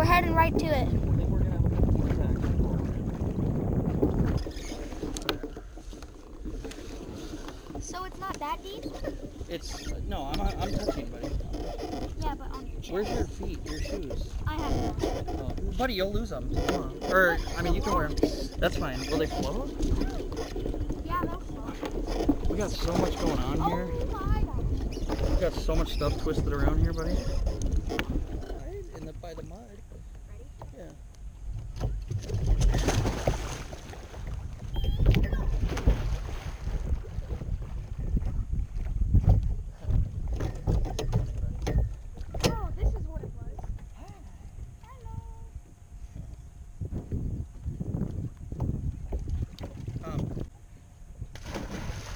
We're heading right to it. I think we're gonna have a couple more attacks. So it's not that deep? It's no, I'm touching, buddy. Yeah, but on your chest. Where's your feet? Your shoes? I have no. Oh, buddy, you'll lose them. Come on. Or I mean, you can wear them. That's fine. Will they float? Yeah, they'll float. We got so much going on here. Oh my gosh. We got so much stuff twisted around here, buddy.